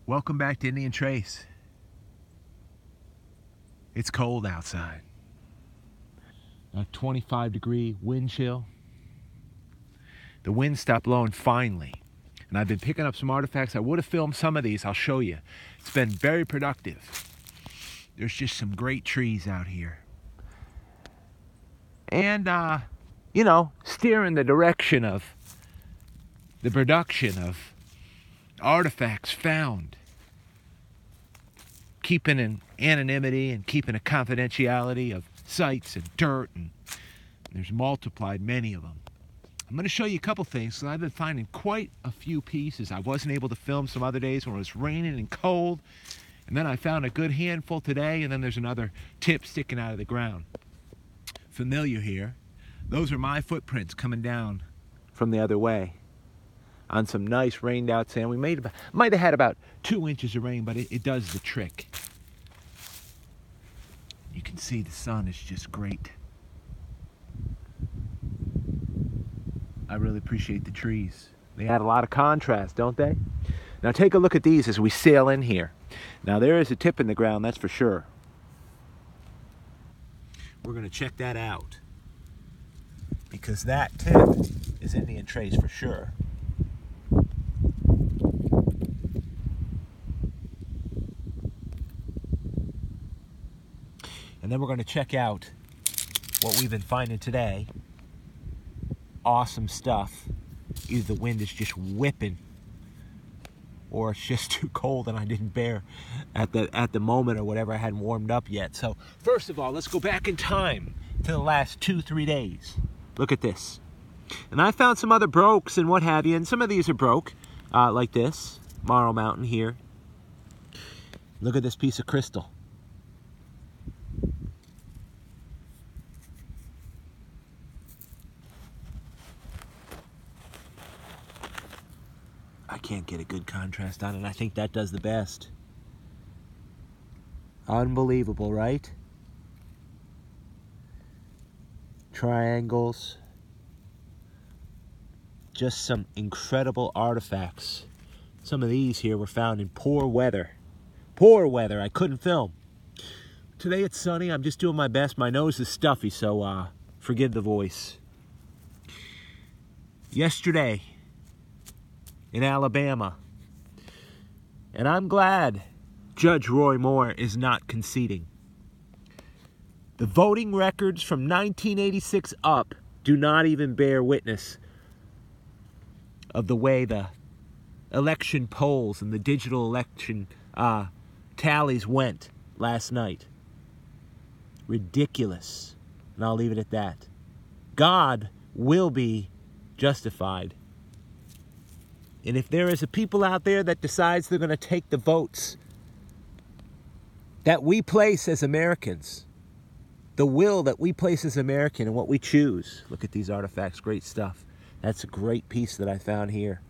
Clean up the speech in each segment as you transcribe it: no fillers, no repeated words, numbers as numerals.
Welcome back to Indian Trace. It's cold outside. A 25-degree wind chill. The wind stopped blowing finally. And I've been picking up some artifacts. I would have filmed some of these. I'll show you. It's been very productive. There's just some great trees out here. And, steering the direction of the production of artifacts found. Keeping an anonymity and keeping a confidentiality of sites and dirt, and there's multiplied many of them. I'm going to show you a couple things, because I've been finding quite a few pieces. I wasn't able to film some other days when it was raining and cold, and then I found a good handful today, and then there's another tip sticking out of the ground. Familiar here. Those are my footprints coming down from the other way on some nice rained out sand. We might have had about 2 inches of rain, but it does the trick. You can see the sun is just great. I really appreciate the trees. They add a lot of contrast, don't they? Now take a look at these as we sail in here. Now there is a tip in the ground, that's for sure. We're going to check that out, because that tip is Indian Trace for sure. And then we're going to check out what we've been finding today. Awesome stuff. Either the wind is just whipping, or it's just too cold and I didn't bear at the moment, or whatever. I hadn't warmed up yet. So first of all, let's go back in time to the last 2-3 days. Look at this. And I found some other brokes and what have you, and some of these are broke, like this Morrow Mountain here. Look at this piece of crystal. I can't get a good contrast on it. I think that does the best. Unbelievable, right? Triangles. Just some incredible artifacts. Some of these here were found in poor weather. Poor weather. I couldn't film. Today it's sunny. I'm just doing my best. My nose is stuffy, so forgive the voice. Yesterday in Alabama. And I'm glad Judge Roy Moore is not conceding. The voting records from 1986 up do not even bear witness of the way the election polls and the digital election tallies went last night. Ridiculous. And I'll leave it at that. God will be justified. And if there is a people out there that decides they're going to take the votes that we place as Americans, the will that we place as American and what we choose. Look at these artifacts, great stuff. That's a great piece that I found here.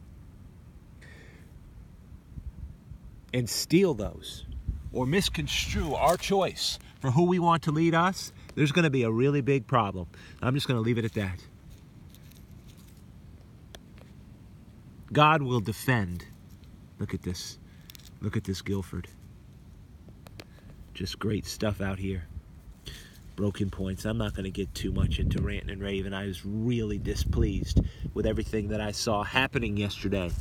And steal those, or misconstrue our choice for who we want to lead us, there's going to be a really big problem. I'm just going to leave it at that. God will defend. Look at this. Look at this Guilford. Just great stuff out here. Broken points. I'm not going to get too much into ranting and raving. I was really displeased with everything that I saw happening yesterday.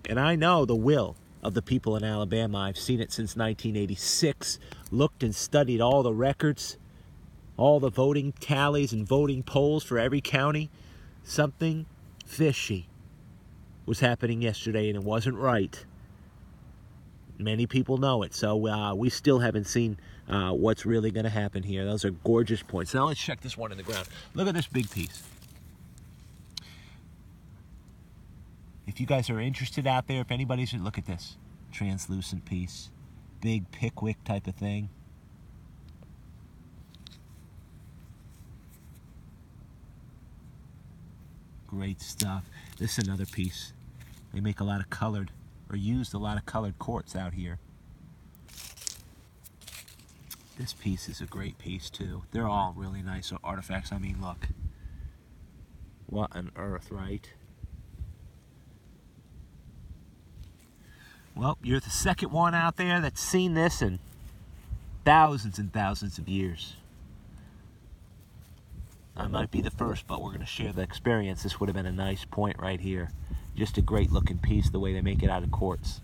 And I know the will of the people in Alabama. I've seen it since 1986. Looked and studied all the records, all the voting tallies and voting polls for every county. Something fishy was happening yesterday, and it wasn't right. Many people know it, so we still haven't seen what's really going to happen here. Those are gorgeous points. Now let's check this one in the ground. Look at this big piece. If you guys are interested out there, if anybody's, look at this. Translucent piece. Big Pickwick type of thing. Great stuff. This is another piece. They make a lot of colored, or used a lot of colored quartz out here. This piece is a great piece too. They're all really nice artifacts. I mean, look. What on earth, right? Well, you're the second one out there that's seen this in thousands and thousands of years. I might be the first, but we're going to share the experience. This would have been a nice point right here. Just a great looking piece, the way they make it out of quartz.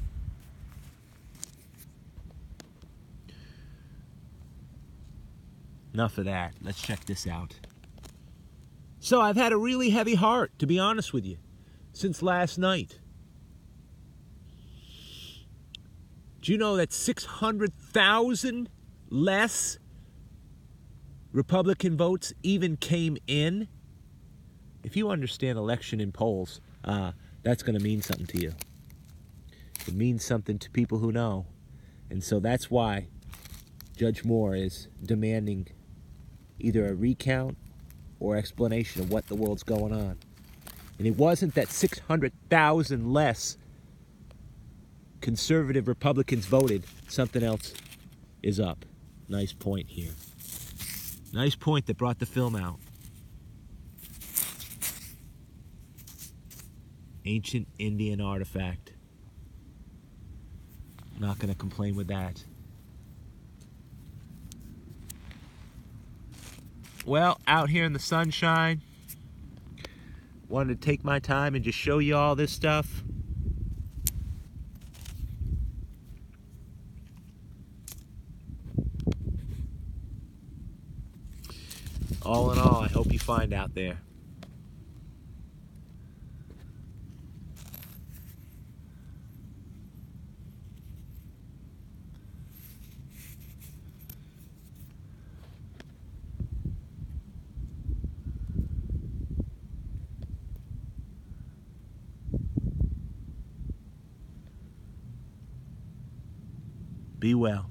Enough of that. Let's check this out. So I've had a really heavy heart, to be honest with you, since last night. Do you know that 600,000 less Republican votes even came in? If you understand election in polls, that's going to mean something to you. It means something to people who know. And so that's why Judge Moore is demanding either a recount or explanation of what the world's going on. And it wasn't that 600,000 less conservative Republicans voted. Something else is up. Nice point here. Nice point that brought the film out. Ancient Indian artifact. Not going to complain with that. Well, out here in the sunshine, wanted to take my time and just show you all this stuff. All in all, I hope you find out there. Be well.